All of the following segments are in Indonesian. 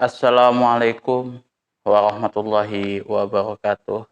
Assalamualaikum warahmatullahi wabarakatuh.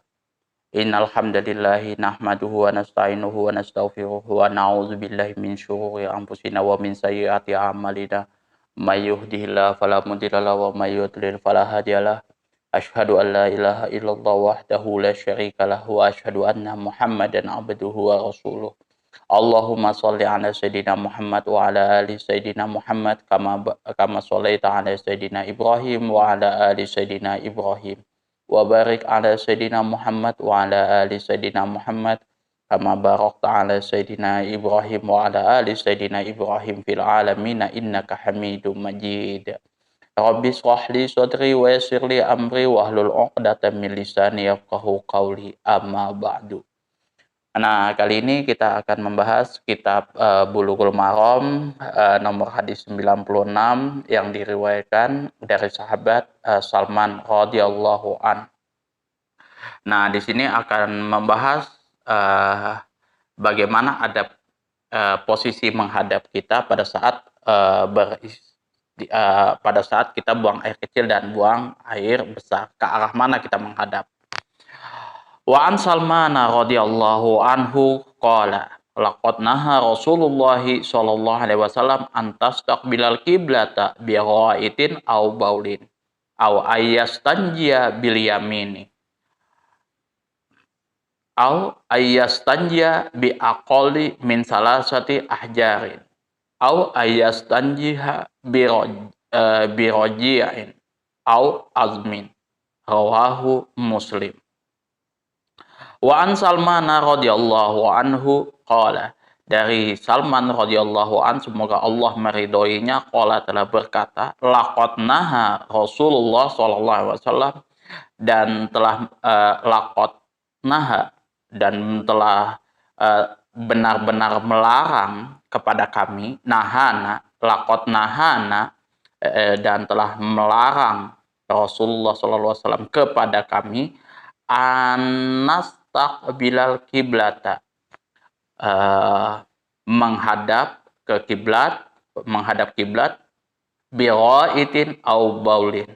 Innal hamdalillahi nahmaduhu wa nasta'inuhu wa nastaghfiruh wa na'udzu billahi min syururi anfusina wa min sayyiati a'malina. May yahdihillahu fala mudilla lahu wa may yudlil fala hadiyalah. Asyhadu an la ilaha illallah wahdahu la syarika lahu wa asyhadu anna Muhammadan abduhu wa rasuluh. Allahumma sholli ala sayyidina Muhammad wa ala ali sayyidina Muhammad kama shallaita ala sayyidina Ibrahim wa ala ali sayyidina Ibrahim wa barik ala sayyidina Muhammad wa ala ali sayyidina Muhammad kama barakta ala sayyidina Ibrahim wa ala ali sayyidina Ibrahim fil alamin innaka Hamidum Majid. Rabbi shrah li sadri wa yassir li amri wahlul 'uqdatam min lisani yafqahu qawli amma ba'du. Nah, kali ini kita akan membahas kitab Bulughul Maram nomor hadis 96 yang diriwayatkan dari sahabat Salman radhiyallahu an. Nah, di sini akan membahas bagaimana adab posisi menghadap kita pada saat pada saat kita buang air kecil dan buang air besar, ke arah mana kita menghadap. Wa an Salman radhiyallahu anhu qala laqad naha Rasulullah sallallahu alaihi wasallam an tastaqbilal qiblata bi ghaitin aw baulin aw ayyastanjiya bil yamini aw ayyastanjiya bi aqalli min salasati ahjarin aw ayyastanjiha bi raji'in aw azmin. Rawahu Muslim. Wa an Salman radhiyallahu anhu qala, dari Salman radhiyallahu an, semoga Allah meridhoinya, qala, telah berkata, laqad naha Rasulullah sallallahu alaihi wasallam, dan telah laqad naha, dan telah benar-benar melarang kepada kami, nahana, laqad nahana, dan telah melarang Rasulullah sallallahu alaihi wasallam kepada kami, anas taqbilal kiblata, menghadap ke kiblat, menghadap kiblat, bighaitin au baulin,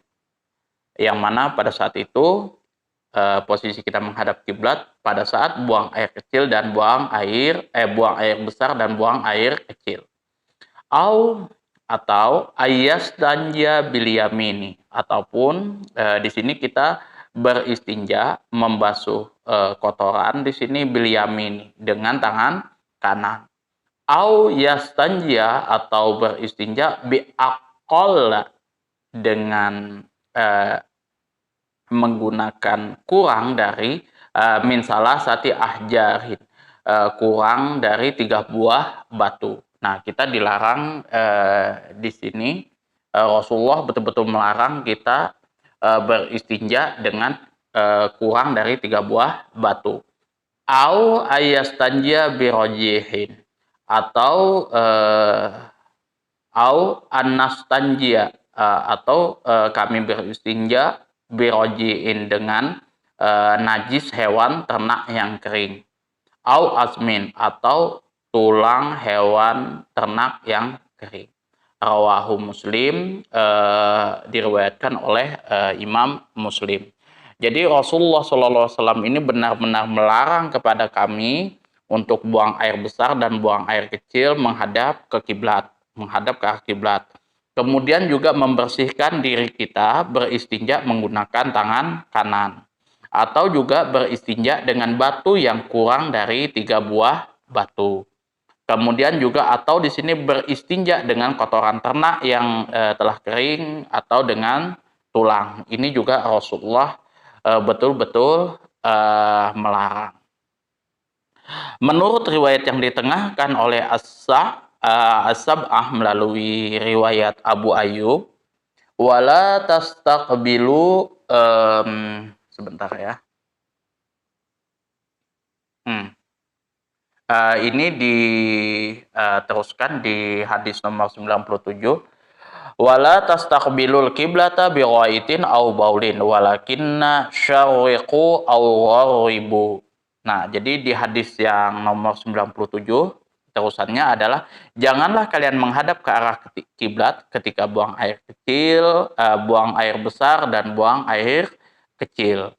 yang mana pada saat itu posisi kita menghadap kiblat pada saat buang air kecil dan buang air besar dan buang air kecil. Atau ayas danja bil yamini, ataupun di sini kita beristinja, membasuh kotoran di sini bil yamini, dengan tangan kanan. Au yastanjia, atau beristinja bi aqall, dengan menggunakan kurang dari min salasati ahjarin, kurang dari 3 buah batu. Nah, kita dilarang di sini Rasulullah betul-betul melarang kita beristinja dengan kurang dari 3 buah batu. Au ayastanjia birojihin, atau anastanjia, atau kami beristinja birojiin, dengan najis hewan ternak yang kering. Au asmin, atau tulang hewan ternak yang kering. Rawahu Muslim, diriwayatkan oleh Imam Muslim. Jadi Rasulullah SAW ini benar-benar melarang kepada kami untuk buang air besar dan buang air kecil menghadap ke kiblat, menghadap ke arah kiblat. Kemudian juga membersihkan diri kita beristinja menggunakan tangan kanan, atau juga beristinja dengan batu yang kurang dari 3 buah batu. Kemudian juga atau di sini beristinja dengan kotoran ternak yang telah kering, atau dengan tulang. Ini juga Rasulullah betul-betul melarang. Menurut riwayat yang ditengahkan oleh As-Sab'ah melalui riwayat Abu Ayyub, wala tastaqbilu, sebentar ya. Ini diteruskan di hadis nomor 97. Wala tastaqbilul kiblata bighaitin aw baulin walakinna syarriqu aw gharibu. Nah, jadi di hadis yang nomor 97 terusannya adalah janganlah kalian menghadap ke arah kiblat ketika buang air kecil, buang air besar dan buang air kecil,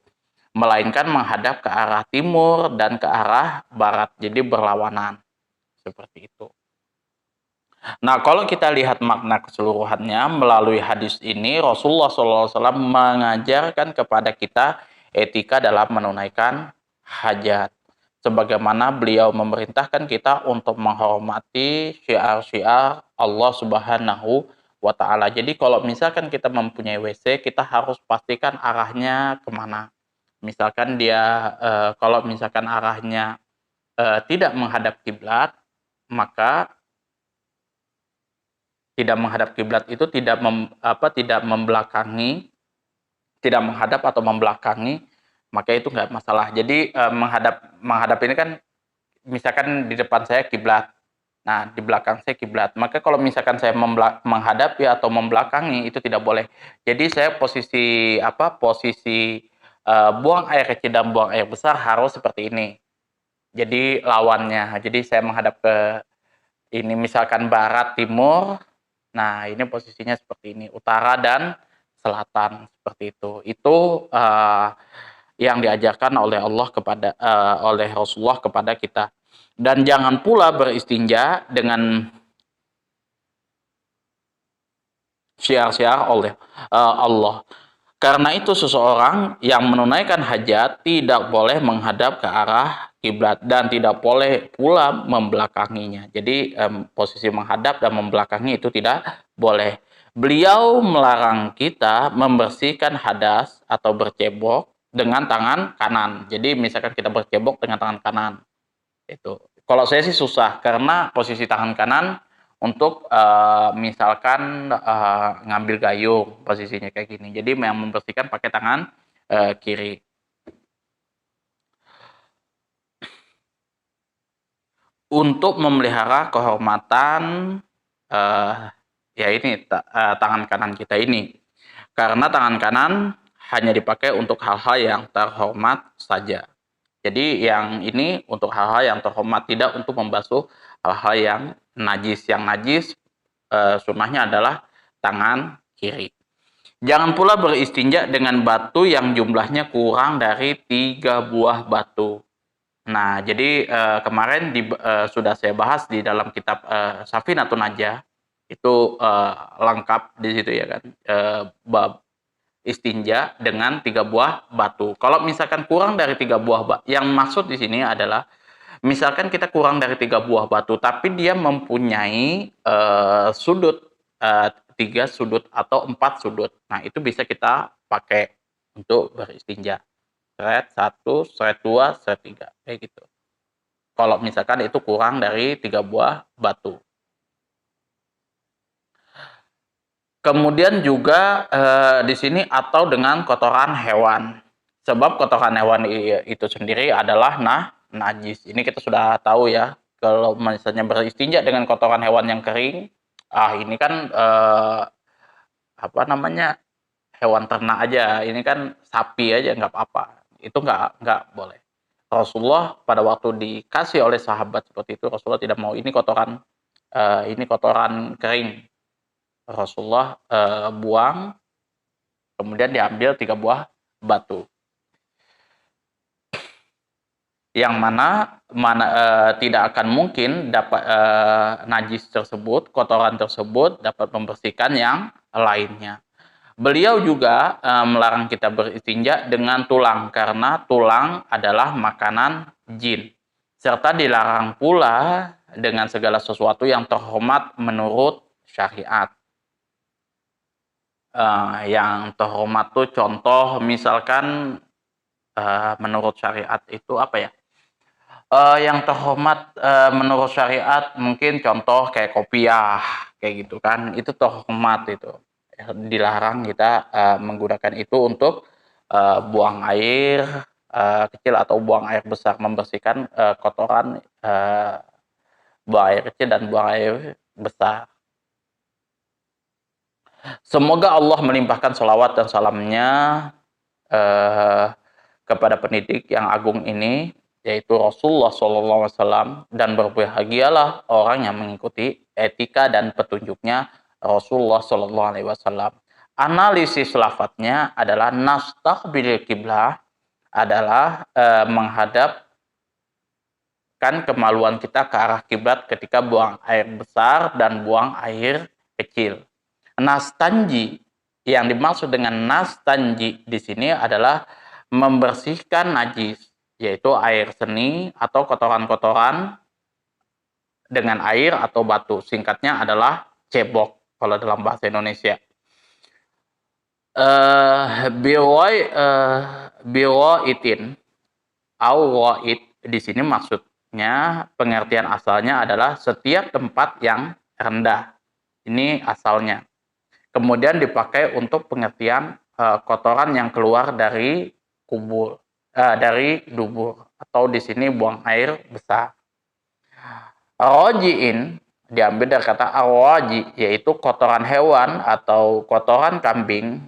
melainkan menghadap ke arah timur dan ke arah barat, jadi berlawanan seperti itu. Nah, kalau kita lihat makna keseluruhannya melalui hadis ini, Rasulullah SAW mengajarkan kepada kita etika dalam menunaikan hajat. Sebagaimana beliau memerintahkan kita untuk menghormati syiar-syiar Allah Subhanahu wa Ta'ala. Jadi, kalau misalkan kita mempunyai WC, kita harus pastikan arahnya kemana. Misalkan kalau misalkan arahnya tidak menghadap kiblat, maka tidak menghadap kiblat itu tidak membelakangi, tidak menghadap atau membelakangi, maka itu nggak masalah. Jadi menghadap ini kan misalkan di depan saya kiblat, nah di belakang saya kiblat, maka kalau misalkan saya menghadapi atau membelakangi itu tidak boleh. Jadi saya posisi buang air kecil dan buang air besar harus seperti ini. Jadi lawannya. Jadi saya menghadap ke ini misalkan barat timur. Nah, ini posisinya seperti ini, utara dan selatan seperti itu. Itu yang diajarkan oleh Allah oleh Rasulullah kepada kita. Dan jangan pula beristinja dengan syiar-syiar oleh Allah. Karena itu seseorang yang menunaikan hajat tidak boleh menghadap ke arah kiblat dan tidak boleh pula membelakanginya. Jadi posisi menghadap dan membelakangi itu tidak boleh. Beliau melarang kita membersihkan hadas atau bercebok dengan tangan kanan. Jadi misalkan kita bercebok dengan tangan kanan. Itu. Kalau saya sih susah karena posisi tangan kanan untuk misalkan ngambil gayung posisinya kayak gini. Jadi yang membersihkan pakai tangan kiri. Untuk memelihara kehormatan ya ini tangan kanan kita ini. Karena tangan kanan hanya dipakai untuk hal-hal yang terhormat saja. Jadi yang ini untuk hal-hal yang terhormat, tidak untuk membasuh hal-hal yang najis. Yang najis sunnahnya adalah tangan kiri. Jangan pula beristinja dengan batu yang jumlahnya kurang dari 3 buah batu. Nah, jadi kemarin sudah saya bahas di dalam kitab Safinatun Najah, itu lengkap di situ ya kan, bab istinja dengan 3 buah batu. Kalau misalkan kurang dari 3 buah batu, yang maksud di sini adalah misalkan kita kurang dari 3 buah batu, tapi dia mempunyai sudut 3 sudut atau 4 sudut. Nah, itu bisa kita pakai untuk beristinja. Seret 1, seret 2, seret 3, kayak gitu. Kalau misalkan itu kurang dari 3 buah batu. Kemudian juga di sini atau dengan kotoran hewan. Sebab kotoran hewan itu sendiri adalah najis. Ini kita sudah tahu ya. Kalau misalnya beristinja dengan kotoran hewan yang kering, ini kan hewan ternak aja. Ini kan sapi aja nggak apa-apa. Itu nggak boleh. Rasulullah pada waktu dikasih oleh sahabat seperti itu, Rasulullah tidak mau ini kotoran kering. Rasulullah buang, kemudian diambil 3 buah batu. Yang mana tidak akan mungkin dapat najis tersebut, kotoran tersebut dapat membersihkan yang lainnya. Beliau juga melarang kita beristinja dengan tulang karena tulang adalah makanan jin. Serta dilarang pula dengan segala sesuatu yang terhormat menurut syariat. Yang terhormat tuh contoh misalkan menurut syariat itu apa ya? Yang terhormat menurut syariat mungkin contoh kayak kopiah kayak gitu kan, itu terhormat itu. Dilarang kita menggunakan itu untuk buang air kecil atau buang air besar, membersihkan kotoran buang air kecil dan buang air besar. Semoga Allah melimpahkan sholawat dan salamnya kepada pendidik yang agung ini, yaitu Rasulullah SAW, dan berbahagialah orang yang mengikuti etika dan petunjuknya Rasulullah SAW. Analisis lafadznya adalah nastaqbil kiblah, adalah menghadapkan kemaluan kita ke arah kiblat ketika buang air besar dan buang air kecil. Nastanji, yang dimaksud dengan nastanji di sini adalah membersihkan najis, yaitu air seni atau kotoran-kotoran dengan air atau batu. Singkatnya adalah cebok kalau dalam bahasa Indonesia. Biwaitin au wa'id di sini maksudnya, pengertian asalnya adalah setiap tempat yang rendah. Ini asalnya. Kemudian dipakai untuk pengertian kotoran yang keluar dari kubur, dari dubur, atau di sini buang air besar. Rojiin diambil dari kata awaji, yaitu kotoran hewan atau kotoran kambing,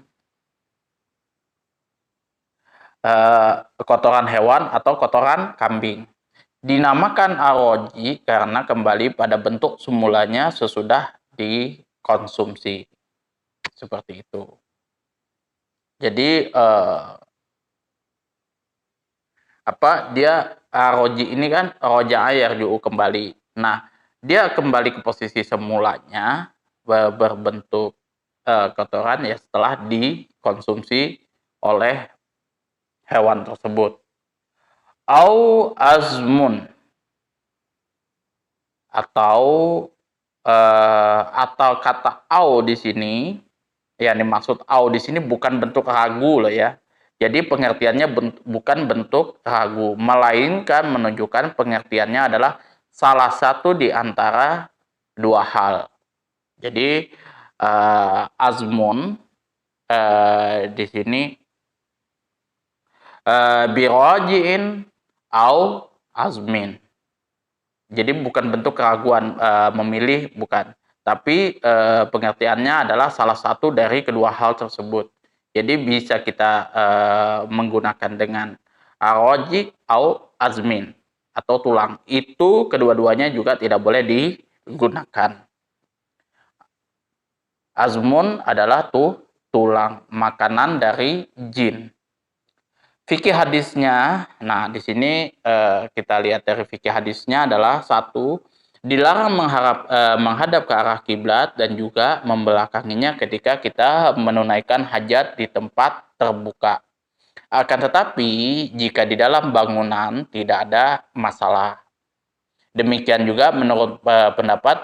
kotoran hewan atau kotoran kambing. Dinamakan aroji karena kembali pada bentuk semulanya sesudah dikonsumsi. Seperti itu. Jadi dia aroji ini kan roja air juga kembali. Nah, dia kembali ke posisi semulanya berbentuk kotoran ya setelah dikonsumsi oleh hewan tersebut. Au azmun, atau kata au di sini, yang dimaksud au di sini bukan bentuk ragu loh ya. Jadi pengertiannya bukan bentuk ragu, melainkan menunjukkan pengertiannya adalah salah satu di antara dua hal. Jadi azmun di sini birojiin au azmin. Jadi bukan bentuk keraguan memilih, bukan. Tapi pengertiannya adalah salah satu dari kedua hal tersebut. Jadi bisa kita menggunakan dengan aroji atau azmin atau tulang. Itu kedua-duanya juga tidak boleh digunakan. Azmun adalah tulang, makanan dari jin. Fikih hadisnya, nah di sini kita lihat dari fikih hadisnya adalah satu, dilarang menghadap ke arah kiblat dan juga membelakanginya ketika kita menunaikan hajat di tempat terbuka. Akan tetapi jika di dalam bangunan tidak ada masalah. Demikian juga menurut pendapat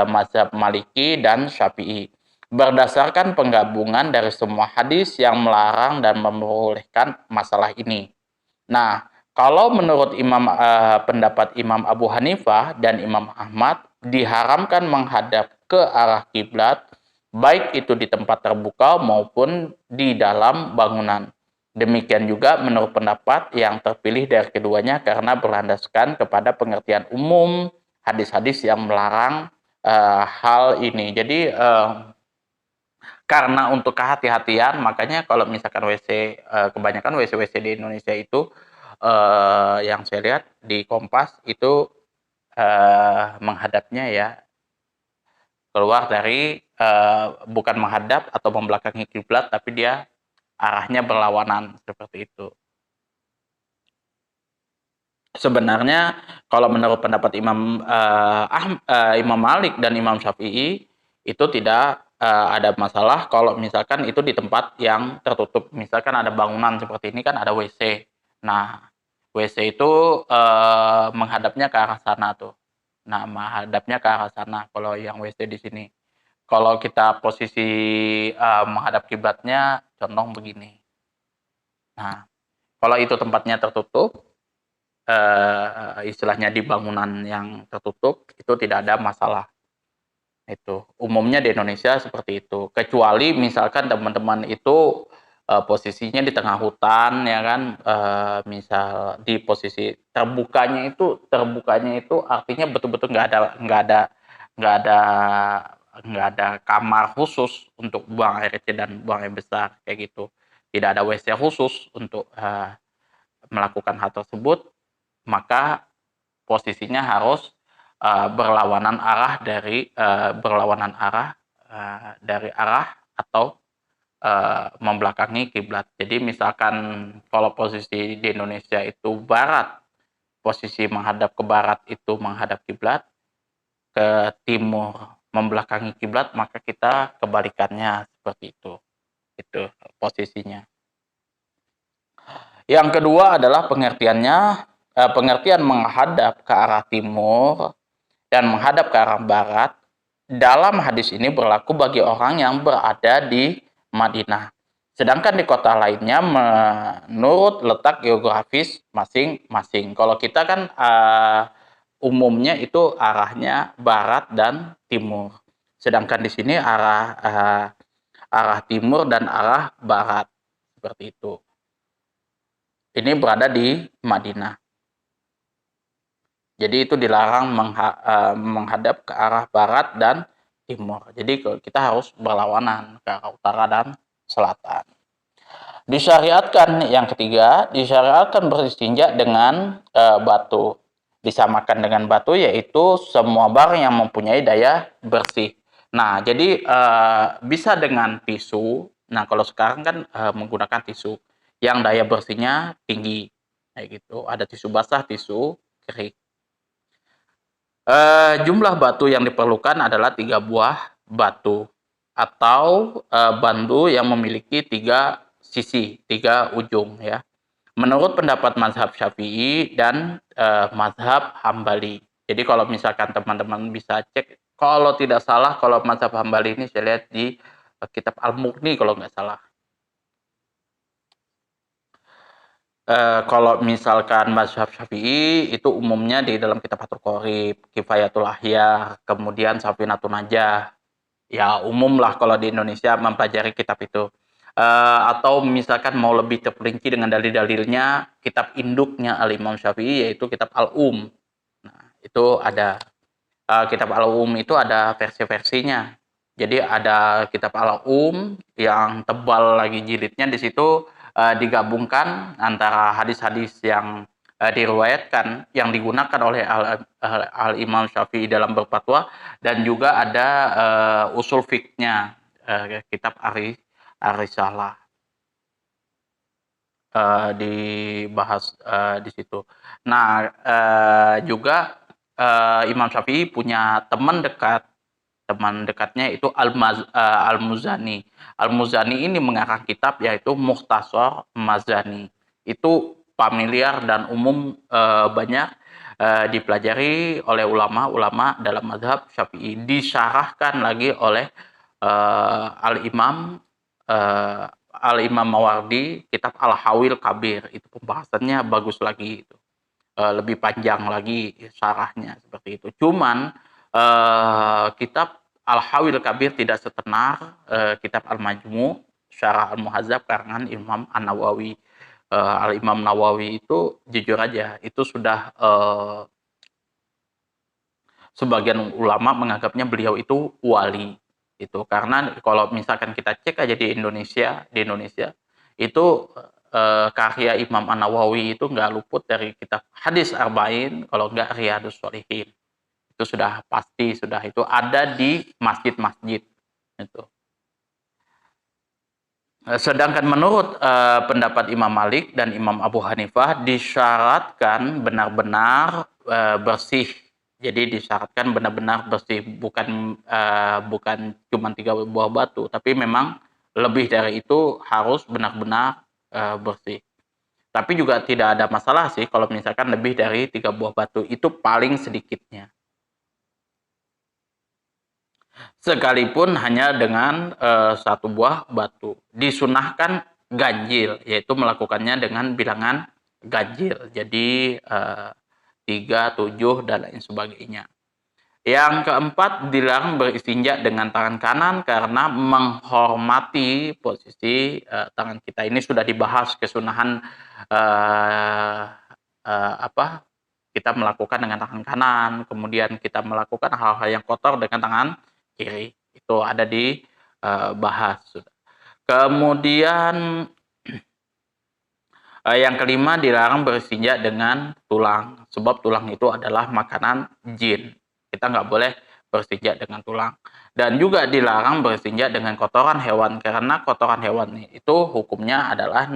mazhab Maliki dan Syafi'i. Berdasarkan penggabungan dari semua hadis yang melarang dan membolehkan masalah ini. Nah, kalau menurut pendapat Imam Abu Hanifah dan Imam Ahmad, diharamkan menghadap ke arah kiblat, baik itu di tempat terbuka maupun di dalam bangunan. Demikian juga menurut pendapat yang terpilih dari keduanya karena berlandaskan kepada pengertian umum hadis-hadis yang melarang hal ini. Jadi karena untuk kehati-hatian, makanya kalau misalkan WC, kebanyakan WC-WC di Indonesia itu yang saya lihat di Kompas itu menghadapnya ya keluar dari bukan menghadap atau membelakangi kiblat, tapi dia arahnya berlawanan seperti itu. Sebenarnya kalau menurut pendapat Imam Malik dan Imam Syafi'i itu tidak ada masalah kalau misalkan itu di tempat yang tertutup. Misalkan ada bangunan seperti ini kan ada WC. Nah, WC itu menghadapnya ke arah sana tuh. Nah, menghadapnya ke arah sana kalau yang WC di sini. Kalau kita posisi menghadap kiblatnya condong begini. Nah, kalau itu tempatnya tertutup, istilahnya di bangunan yang tertutup, itu tidak ada masalah. Itu umumnya di Indonesia seperti itu. Kecuali misalkan teman-teman itu posisinya di tengah hutan ya kan, misal di posisi terbukanya itu artinya betul-betul nggak ada kamar khusus untuk buang air kecil dan buang air besar kayak gitu. Tidak ada WC khusus untuk melakukan hal tersebut, maka posisinya harus berlawanan arah dari arah atau membelakangi kiblat. Jadi misalkan kalau posisi di Indonesia itu barat, posisi menghadap ke barat itu menghadap kiblat, ke timur membelakangi kiblat, maka kita kebalikannya seperti itu. Itu posisinya. Yang kedua adalah pengertian menghadap ke arah timur dan menghadap ke arah barat. Dalam hadis ini berlaku bagi orang yang berada di Madinah. Sedangkan di kota lainnya menurut letak geografis masing-masing. Kalau kita kan umumnya itu arahnya barat dan timur. Sedangkan di sini arah timur dan arah barat seperti itu. Ini berada di Madinah. Jadi itu dilarang menghadap ke arah barat dan timur. Jadi kita harus berlawanan ke arah utara dan selatan. Disyariatkan yang ketiga, disyariatkan beristinja dengan batu. Disamakan dengan batu yaitu semua barang yang mempunyai daya bersih. Nah, jadi bisa dengan tisu. Nah, kalau sekarang kan menggunakan tisu yang daya bersihnya tinggi. Kayak gitu. Ada tisu basah, tisu kering. Jumlah batu yang diperlukan adalah 3 buah batu atau bandu yang memiliki 3 sisi, 3 ujung ya. Menurut pendapat mazhab Syafi'i dan mazhab Hambali. Jadi kalau misalkan teman-teman bisa cek, kalau tidak salah kalau mazhab Hambali ini saya lihat di kitab Al-Mughni kalau nggak salah. Kalau misalkan mazhab Syafi'i itu umumnya di dalam kitab Fathul Qorib, Kifayatul Ahya, kemudian Safinatun Najah. Ya umum lah kalau di Indonesia mempelajari kitab itu. Atau misalkan mau lebih terperinci dengan dalil-dalilnya, kitab induknya Al-Imam Syafi'i yaitu kitab Al-Um. Nah, itu ada kitab Al-Um itu ada versi-versinya. Jadi ada kitab Al-Um yang tebal lagi jilidnya, di situ digabungkan antara hadis-hadis yang diriwayatkan yang digunakan oleh Al-Imam Syafi'i dalam berfatwa, dan juga ada usul fiknya kitab Ar-Risalah dibahas di situ. Nah, juga Imam Syafi'i punya teman dekatnya itu Al-Muzani. Al-Muzani ini mengarang kitab yaitu Mukhtasar Mazani. Itu familiar dan umum, banyak dipelajari oleh ulama-ulama dalam mazhab Syafi'i. Disyarahkan lagi oleh Al-Imam Mawardi, kitab Al-Hawil Kabir. Itu pembahasannya bagus lagi, itu lebih panjang lagi syarahnya seperti itu. Cuman kitab Al-Hawil Kabir tidak setenar kitab Al-Majmu' Syarah Al-Muhadzab karangan Imam An-Nawawi. Al-Imam Nawawi itu jujur aja itu sudah sebagian ulama menganggapnya beliau itu wali. Itu karena kalau misalkan kita cek aja di Indonesia itu karya Imam An-Nawawi itu nggak luput dari kitab hadis Arba'in, kalau nggak Riyadhus Shalihin. Itu sudah pasti, sudah itu ada di masjid-masjid itu. Sedangkan menurut pendapat Imam Malik dan Imam Abu Hanifah disyaratkan benar-benar bersih. Jadi disyaratkan benar-benar bersih, bukan cuma 3 buah batu, tapi memang lebih dari itu harus benar-benar bersih. Tapi juga tidak ada masalah sih kalau misalkan lebih dari 3 buah batu, itu paling sedikitnya. Sekalipun hanya dengan 1 buah batu. Disunahkan ganjil, yaitu melakukannya dengan bilangan ganjil. Jadi 3, 7, dan lain sebagainya. Yang keempat, dilarang beristinja dengan tangan kanan karena menghormati posisi tangan kita. Ini sudah dibahas kesunahan kita melakukan dengan tangan kanan, kemudian kita melakukan hal-hal yang kotor dengan tangan kiri. Itu ada dibahas. Kemudian yang kelima, dilarang beristinja dengan tulang. sebab tulang itu adalah makanan jin. Kita nggak boleh berstinja dengan tulang. Dan juga dilarang berstinja dengan kotoran hewan, karena kotoran hewan itu hukumnya adalah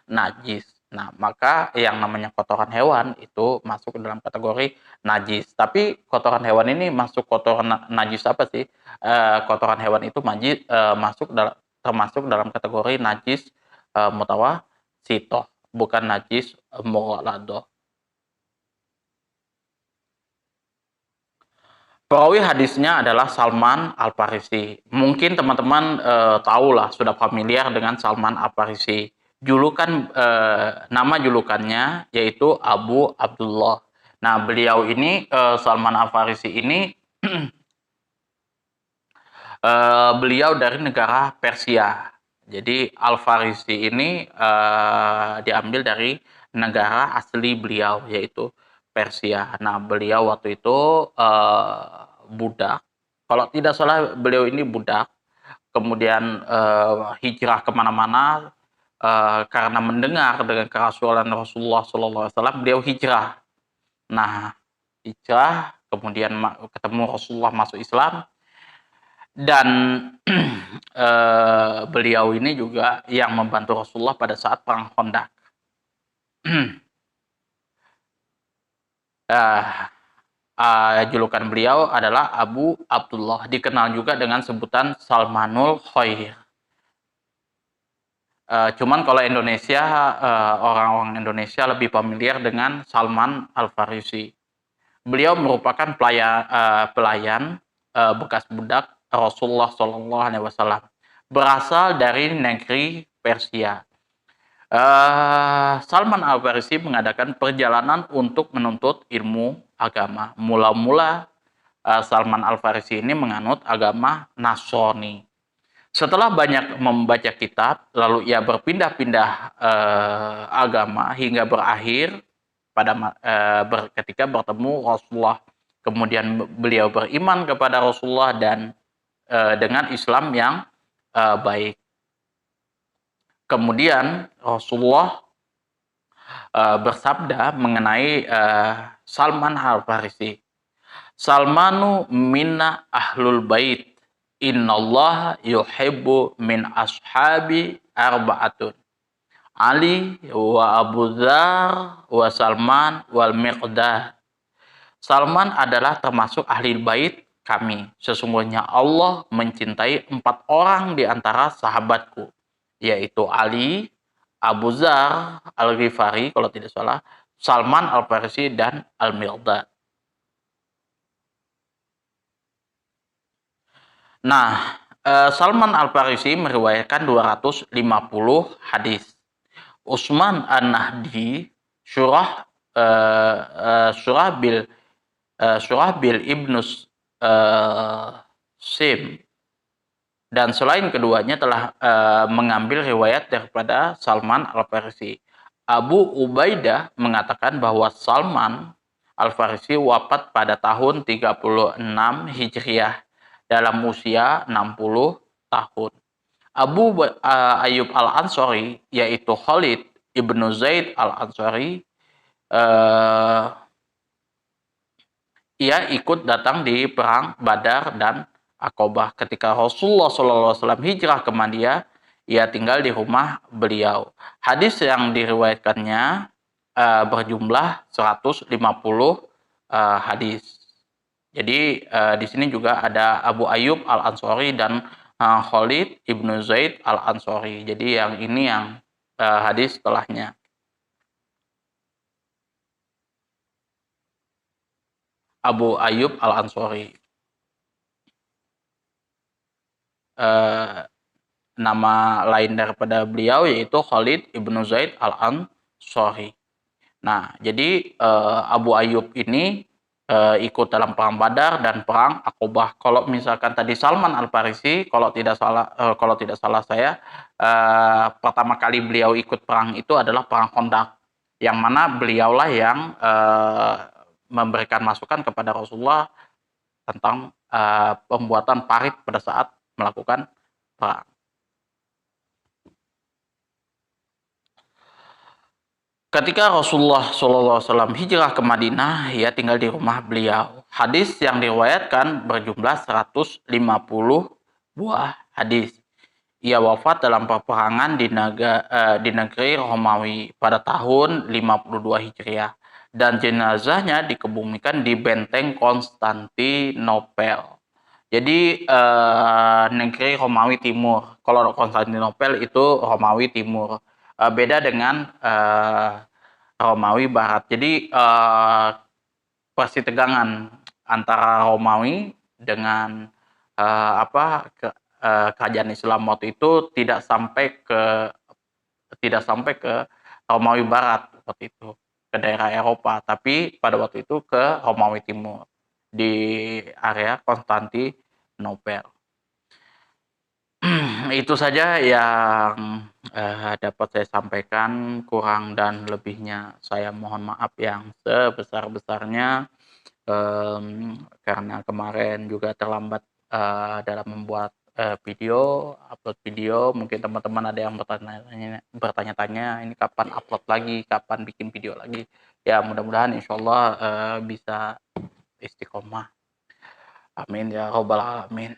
najis. Nah, maka yang namanya kotoran hewan itu masuk dalam kategori najis. Tapi kotoran hewan ini masuk kotoran najis apa sih? Kotoran hewan itu termasuk dalam kategori najis mutawasitoh, bukan najis mughalladoh. Perawi hadisnya adalah Salman Al-Farisi. Mungkin teman-teman tahu lah, sudah familiar dengan Salman Al-Farisi. Nama julukannya yaitu Abu Abdullah. Nah, beliau ini Salman Al-Farisi ini beliau dari negara Persia. Jadi Al-Farisi ini diambil dari negara asli beliau, yaitu Persia. Nah, beliau waktu itu budak. Kalau tidak salah beliau ini budak. Kemudian hijrah kemana-mana karena mendengar dengan kerasulan Rasulullah SAW, beliau hijrah. Nah, hijrah, kemudian ketemu Rasulullah, masuk Islam. Dan beliau ini juga yang membantu Rasulullah pada saat perang Khandaq. Julukan beliau adalah Abu Abdullah, dikenal juga dengan sebutan Salmanul Khair. Cuman kalau Indonesia, orang-orang Indonesia lebih familiar dengan Salman Al-Farisi. Beliau merupakan pelayan bekas budak Rasulullah SAW, berasal dari negeri Persia. Salman Al-Farisi mengadakan perjalanan untuk menuntut ilmu agama. Mula-mula Salman Al-Farisi ini menganut agama Nasrani. Setelah banyak membaca kitab, lalu ia berpindah-pindah agama hingga berakhir ketika bertemu Rasulullah. Kemudian beliau beriman kepada Rasulullah dan dengan Islam yang baik. Kemudian Rasulullah bersabda mengenai Salman Al-Farisi. Salmanu minna ahlul bait. Innallaha yuhibbu min ashabi arba'atun. Ali wa Abu Dzar wa Salman wal Miqdad. Salman adalah termasuk ahli bait kami. Sesungguhnya Allah mencintai 4 orang di antara sahabatku, yaitu Ali, Abu Dzar Al-Ghifari kalau tidak salah, Salman Al-Farisi, dan Al-Miqdad. Nah, Salman Al-Farisi meriwayatkan 250 hadis. Utsman An-Nahdi, Surahbil ibnu Sim, dan selain keduanya telah mengambil riwayat daripada Salman Al-Farisi. Abu Ubaidah mengatakan bahwa Salman Al-Farisi wafat pada tahun 36 Hijriah dalam usia 60 tahun. Abu Ayyub Al-Ansari, yaitu Khalid ibnu Zaid Al-Ansari, ia ikut datang di perang Badar dan Aqabah. Ketika Rasulullah SAW hijrah ke Madinah, ia tinggal di rumah beliau. Hadis yang diriwayatkannya berjumlah 150 hadis. Jadi di sini juga ada Abu Ayyub Al-Ansari dan Khalid ibnu Zaid Al-Ansari. Jadi yang ini yang hadis setelahnya. Abu Ayyub Al-Ansari. Nama lain daripada beliau yaitu Khalid ibnu Zaid Al-Ansari. Nah, jadi Abu Ayyub ini ikut dalam perang Badar dan perang Aqabah. Kalau misalkan tadi Salman Al-Farisi, kalau tidak salah saya, pertama kali beliau ikut perang itu adalah perang Khandaq, yang mana beliaulah yang memberikan masukan kepada Rasulullah tentang pembuatan parit pada saat melakukan perang. Ketika Rasulullah SAW hijrah ke Madinah, ia tinggal di rumah beliau. Hadis yang diriwayatkan berjumlah 150 buah hadis. Ia wafat dalam peperangan di negeri Romawi pada tahun 52 Hijriah. Dan jenazahnya dikebumikan di benteng Konstantinopel. Jadi negeri Romawi Timur. Kalau Konstantinopel itu Romawi Timur. Beda dengan Romawi Barat. Jadi persitegangan antara Romawi dengan kerajaan Islam waktu itu tidak sampai ke Romawi Barat waktu itu, ke daerah Eropa, tapi pada waktu itu ke Romawi Timur di area Konstantinopel. Itu saja yang dapat saya sampaikan. Kurang dan lebihnya saya mohon maaf yang sebesar-besarnya, karena kemarin juga terlambat dalam membuat upload video. Mungkin teman-teman ada yang bertanya-tanya ini kapan upload lagi, kapan bikin video lagi. Ya mudah-mudahan insyaallah bisa istiqomah. Amin ya robbal alamin.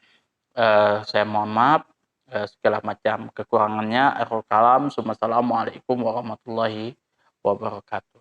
Saya mohon maaf segala macam kekurangannya. Akhirul kalam. Assalamualaikum warahmatullahi wabarakatuh.